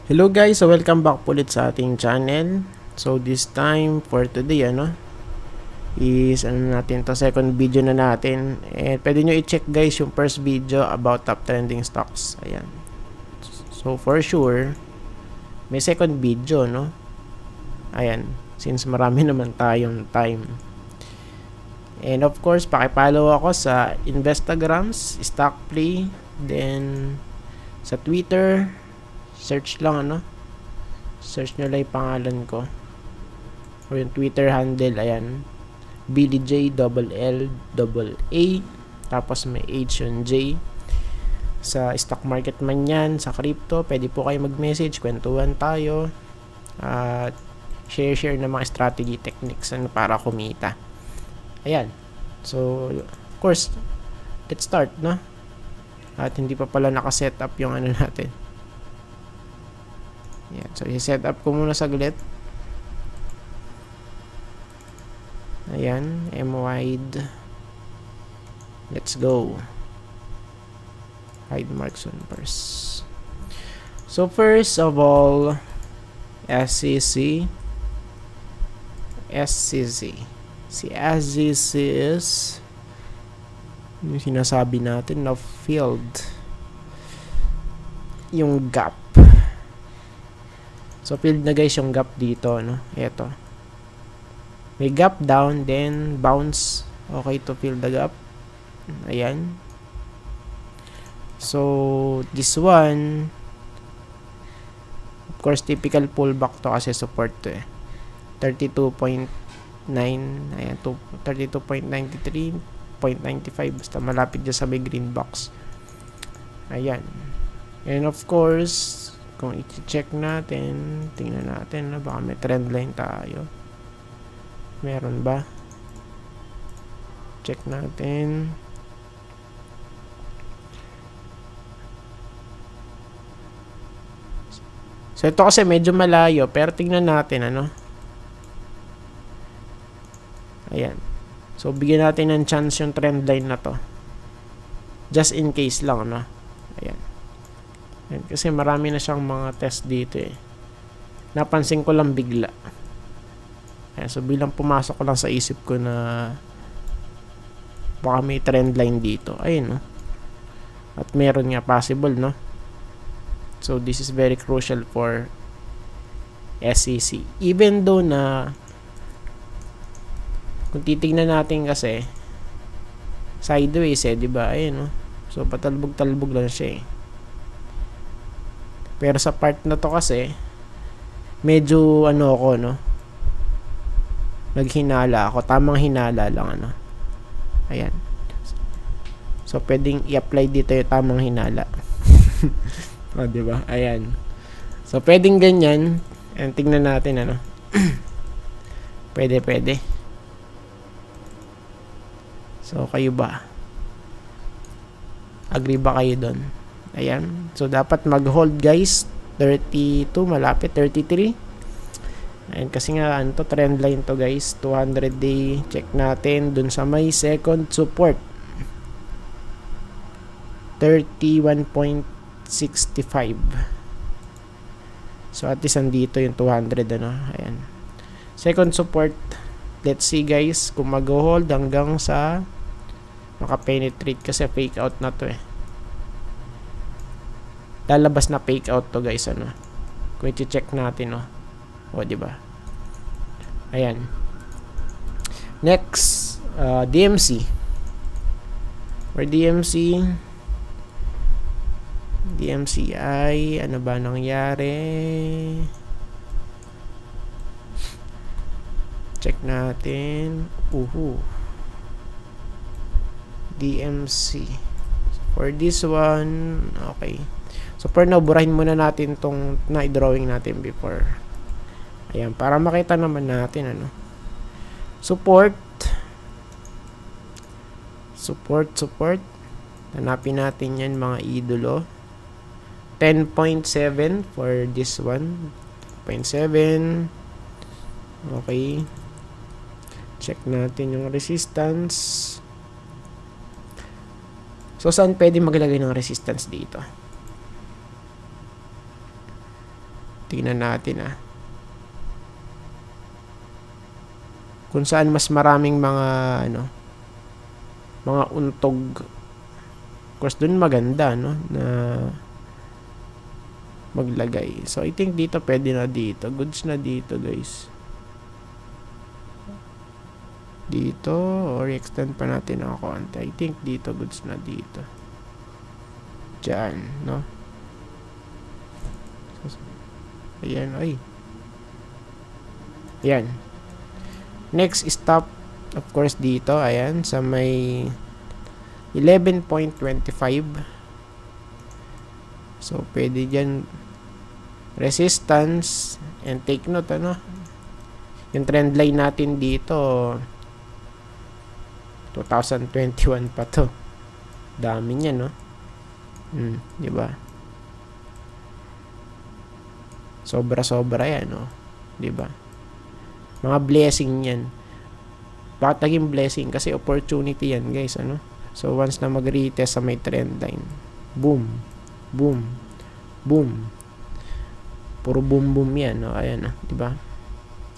Hello guys, so welcome back po ulit sa ating channel. So this time for today is natin to, second video na natin. And pwede nyo i-check guys yung first video about top trending stocks. Ayan. So for sure may second video, no? Ayan, since marami naman tayong time. And of course, paki-follow ako sa Instagrams, Stockplay, then sa Twitter. Search lang, search nyo lang yung pangalan ko o yung Twitter handle. Ayan, BDJ_LLA, tapos may H yung J. Sa stock market man yan, sa crypto, pwede po kayo mag-message, kwentuhan tayo at share ng mga strategy techniques para kumita. Ayan, so of course let's start, no? At hindi pa pala nakaset up yung natin. Yan. So, i-set up ko muna saglit. Ayan. M-wide. Let's go. Hide marks on first. So, first of all, SCC. Si SCC is yung sinasabi natin na filled yung gap. So, filled na guys yung gap dito, no? Ito. May gap down, then bounce. Okay to fill the gap. Ayan. So, this one, of course, typical pullback to kasi support to 32.9. Ayan, 32.93, 0.95. Basta malapit dyan sa may green box. Ayan. And of course, kung i-check natin, tingnan natin na baka may trend line tayo. Meron ba? Check natin. So ito kasi medyo malayo, pero tingnan natin Ayan. So bigyan natin ng chance yung trend line na to. Just in case lang, Ayan. Yan, kasi marami na siyang mga test dito Napansin ko lang bigla. Ayan, so bilang pumasok ko lang sa isip ko na baka may trend line dito. Ayun, At meron nga possible, So this is very crucial for SCC. Even though na kung titignan natin kasi sideways di ba? Ayun, So patalbog-talbog lang siya Pero sa part na to kasi medyo ako naghinala ako, tamang hinala lang Ayan. So pwedeng i-apply dito yung tamang hinala. Di ba? Ayan. So pwedeng ganyan. And tingnan natin pwede. So kayo ba? Agree ba kayo doon? Ayan. So, dapat mag-hold guys. 32, malapit. 33. Ayan. Kasi nga, trend line to guys. 200-day. Check natin. Dun sa may second support. 31.65. So, at least andito yung 200, Ayan. Second support. Let's see guys. Kung mag-hold hanggang sa maka-penetrate kasi fake out na to lalabas na fake out to guys kung i-check natin di ba? Ayan. Next, DMC. For DMC ay ano ba nangyari? Check natin. DMC. For this one, okay. So, for now, burahin muna natin tong na-drawing natin before. Ayan, para makita naman natin, Support. Hanapin natin yan, mga idolo. 10.7 for this one. 10.7. Okay. Check natin yung resistance. So, saan pwede maglagay ng resistance dito? Tingnan natin kung saan mas maraming mga mga untog. Of course, dun maganda, no? Na maglagay. So, I think dito, pwede na dito. Goods na dito, guys. Dito, or extend pa natin ng konti. I think dito, goods na dito. Diyan, no? So, ayan, ay. Ayan. Next stop, of course, dito. Ayan, sa may 11.25. So, pwede dyan resistance and take note, yung trend line natin dito 2021 pa to. Dami niya, no? Di ba? Sobra-sobra yan, no? Di ba? Mga blessing yan. Bakit naging blessing? Kasi opportunity yan, guys, So, once na mag-retest sa may trend line, boom, boom, boom. Puro boom, boom yan, no? Ayan, diba?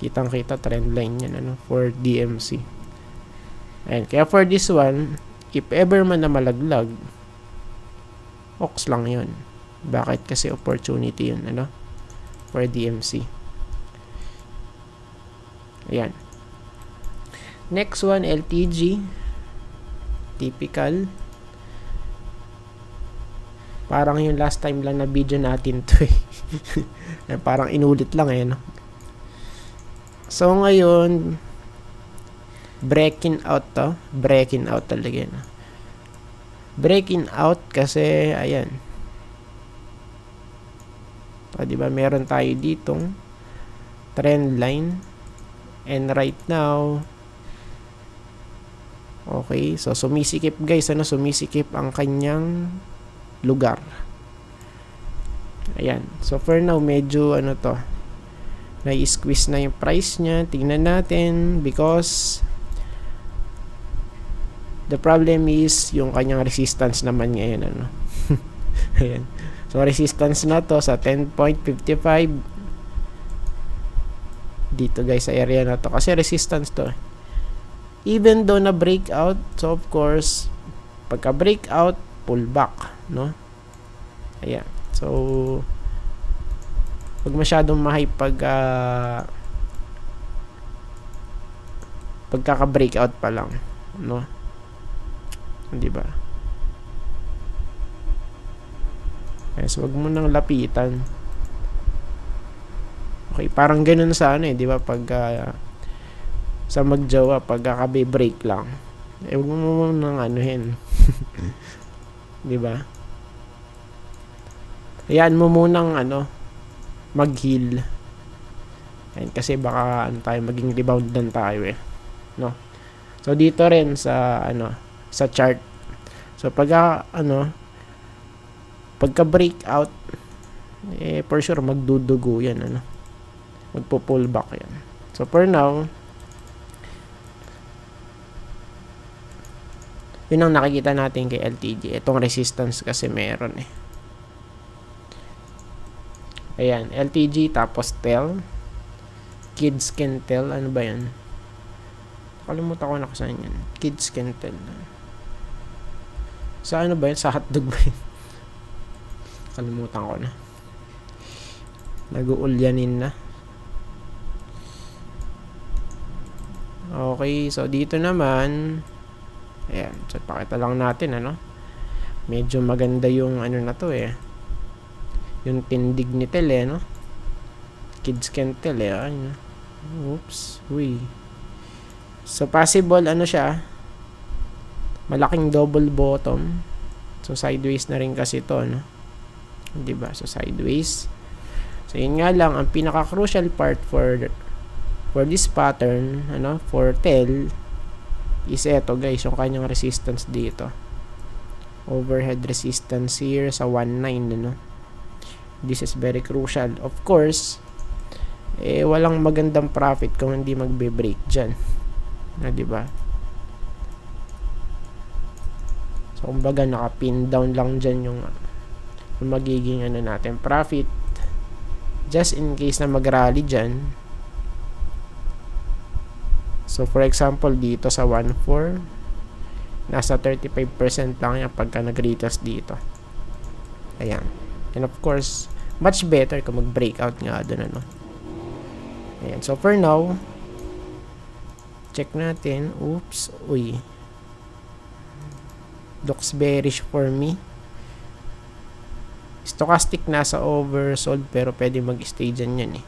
Kitang-kita trend line yan, for DMC. Ayan, kaya for this one, if ever man na malaglag, ox lang yun. Bakit? Kasi opportunity yun, for DMC. Ayan. Next one, LTG. Typical. Parang yung last time lang na video natin to parang inulit lang So ngayon, breaking out to. Breaking out talaga Breaking out kasi, ayan. Diba, meron tayo ditong trend line. And right now, okay, so sumisikip, guys, sumisikip ang kanyang lugar. Ayan. So for now, medyo na-squeeze na yung price niya. Tingnan natin because the problem is yung kanyang resistance naman ngayon, Ayan. So resistance na to sa 10.55 dito, guys, sa area na to kasi resistance to. Even though na breakout, so of course pagka breakout, pull back, no? Ayan. So pag masyadong ma-hype pagkaka-breakout pa lang, no? Di ba? So wag mo nang lapitan. Okay, parang ganun sa di ba? Pag sa magjowa, pagkakabe-break lang. Huwag mo nang anuhin. Di ba? Hayaan mo munang mag-heal. Ayun, kasi baka tayo maging rebound dan tayo no? So dito rin sa sa chart. So pagka pagka-breakout for sure magdudugo yan magpo-pull back yan. So for now, yun ang nakikita natin kay LTG. Itong resistance kasi meron Ayan, LTG tapos TEL. Kids can tell. Ano ba yan? Kalimutan ko na kung saan yan. Kids can tell. Sa ano ba yan? Sa hotdog ba yan? Kalimutan ko na. Nag-uulyanin na. Okay, so dito naman, ayan, so pakita lang natin, medyo maganda yung na to yung tindig ni Tel, Kids can tell, oops, uy. So possible, siya, malaking double bottom, so sideways na rin kasi to, diba, so sideways. So yun nga lang, ang pinaka-crucial part for this pattern, for TEL is eto, guys, yung kanyang resistance dito. Overhead resistance here sa 1.9, This is very crucial. Of course, walang magandang profit kung hindi magbe-break dyan. Diba? So, kumbaga, naka-pin down lang dyan yung magiging natin profit just in case na mag-rally dyan. So for example dito sa 1.4 nasa 35% lang yan pagka nag-retest dito. Ayan. And of course much better kung mag-breakout nga doon, ano. Ayan. So for now, check natin. Oops. Uy. Looks bearish for me. Stochastic nasa oversold pero pwede mag-stay dyan yan eh.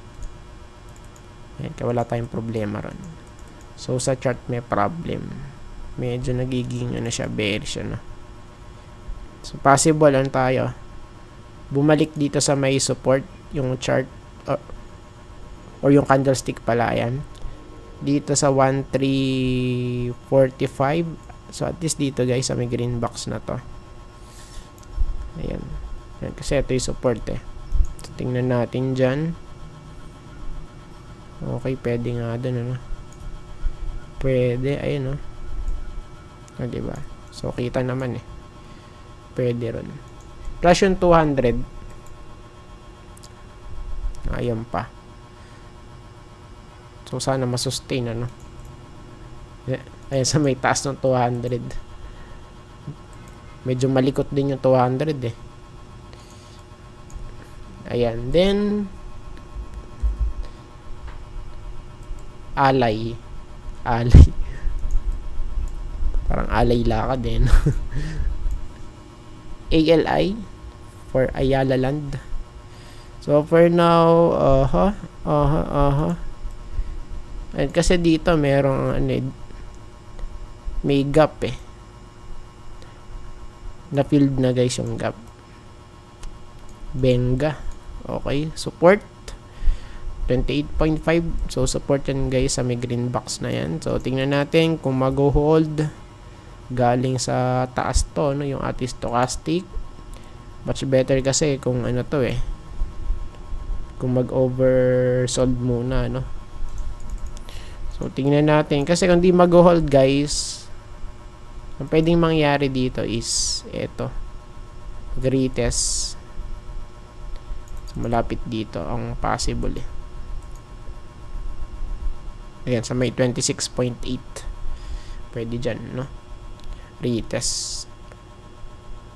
Ayan. Kaya wala tayong problema ron. So sa chart may problem. Medyo nagiging ano siya, bearish, ano. So possible ano tayo. Bumalik dito sa may support yung chart or yung candlestick pala, ayan. Dito sa 1345. So at least dito guys sa may green box na to. Ayan. Ayan kasi ito yung support eh. So, tingnan natin dyan. Okay, pwede nga dun, ano. Pwede, ayun, no. O, diba? So kita naman eh. Pwede ron. Plus yung 200. Ayan pa. So sana masustain, ano. Ayan sa may taas ng 200. Medyo malikot din yung 200 eh. Ayan. Then alay. Parang alay lakad din. ALI for Ayala Land. So for now, and kasi dito merong may gap eh. Na-filled na guys yung gap. Benga. Okay, support 28.5. So support yan guys sa may green box na yan. So tingnan natin kung mag-hold galing sa taas to, no, yung ating stochastic. Much better kasi kung ano to eh, kung mag-oversold muna, no. So tingnan natin kasi kung di mag-hold guys, ang pwedeng mangyari dito is eto, mag-retest. So malapit dito ang possible eh. Ayan sa may 26.8 pwede dyan, no, retest.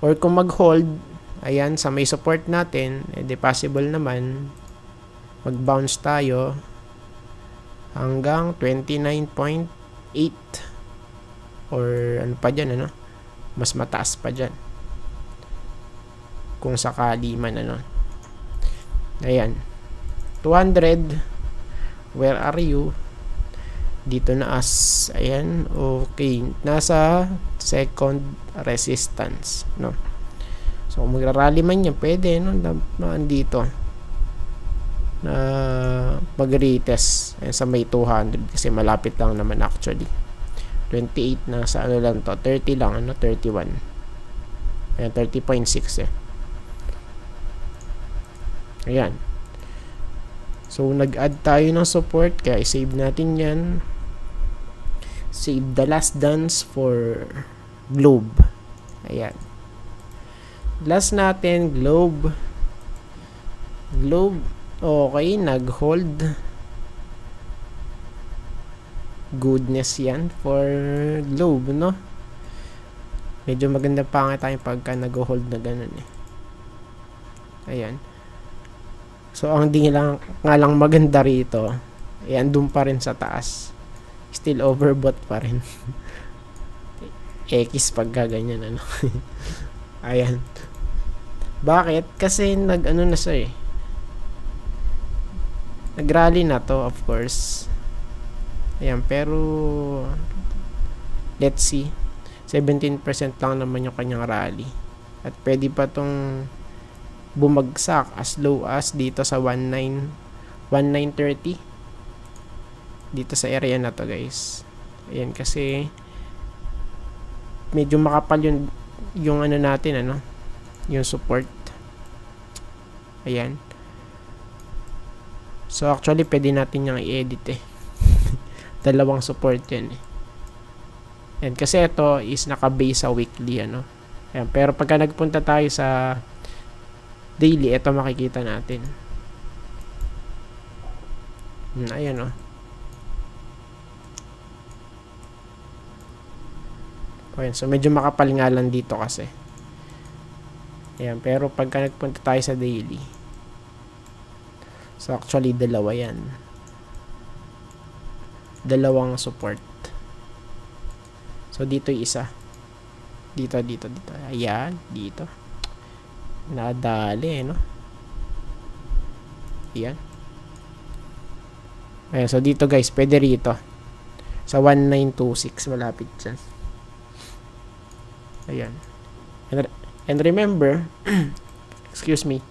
Or kung mag-hold, ayan sa may support natin, edi possible naman mag-bounce tayo hanggang 29.8 or ano pa dyan, ano, mas mataas pa dyan kung sakali man, ano. Ayan 200, where are you? Dito na as, ayan, okay, nasa second resistance, no. So kung magra-rally man yan, pwede, no, dito na mag-retest sa may 200 kasi malapit lang naman actually. 28 na sa ano lang to, 30 lang, ano, 31. Ayan, 30.6 eh. Ayan. So nag-add tayo ng support kaya i-save natin yan. Save the last dance for Globe. Ayan. Last natin, Globe. Okay, nag-hold. Goodness yan for Globe, no? Medyo maganda pa nga tayo pagka nag-hold na ganun eh. Ayan. So ang di lang nga lang maganda rito, ayan, doon pa rin sa taas. Still overbought pa rin. X pagka ganyan, ano. Ayan. Bakit? Kasi nag-ano na siya eh. Nag-rally na to, of course. Ayan, pero let's see. 17% lang naman yung kanyang rally. At pwede pa tong bumagsak as low as dito sa 1930 dito sa area na to guys. Ayan, kasi medyo makapal yung ano natin, ano, yung support. Ayan. So actually pwede natin yung i-edit eh. Dalawang support yan eh. Ayan, kasi ito is naka-base sa weekly, ano. Ayan, pero pagka nagpunta tayo sa daily, ito makikita natin. Ayan o. Ayan, so medyo makapal nga lang dito kasi. Ayan, pero pagka nagpunta tayo sa daily, so actually dalawa yan. Dalawang support. So dito yung isa. Dito. Ayan, dito. Nadali, no? Ayan. Ayan, so dito guys, pwede rito. Sa 1926, malapit dyan. Ayan. And remember, excuse me.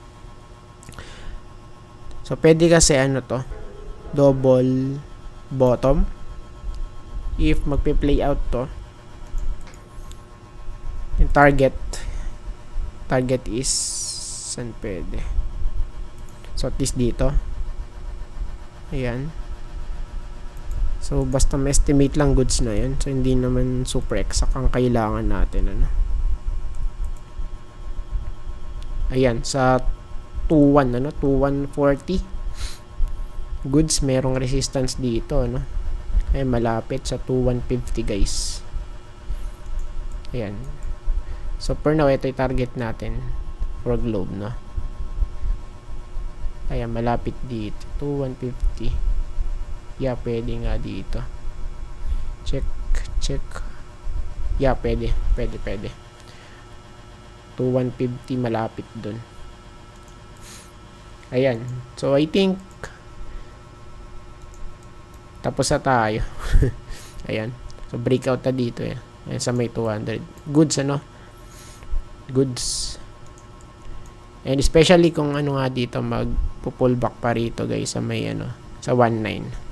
So, pwede kasi ano to, double bottom. If magpe-play out to, yung target is, saan pwede? So, at least dito. Ayan. So, basta ma-estimate lang goods na yun. So, hindi naman super exact ang kailangan natin. Ano? Ayan, sa 2.1, ano? 2.140. Goods, merong resistance dito, ano? Ay, malapit sa 2.150, guys. Ayan. So, per now, ito yung target natin for globe, no? Ayan, malapit dito. 2.150. Yeah, pwede nga dito. Check. Yeah, pwede. 2.150 malapit dun. Ayan. So, I think tapos na tayo. Ayan. So, breakout na dito eh. Ayan, sa may 200. Goods, ano? Goods. And especially kung ano nga dito, mag-pullback pa rito guys sa may ano, sa 1.9.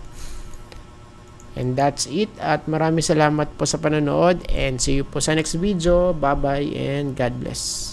And that's it. At maraming salamat po sa panonood. And see you po sa next video. Bye-bye and God bless.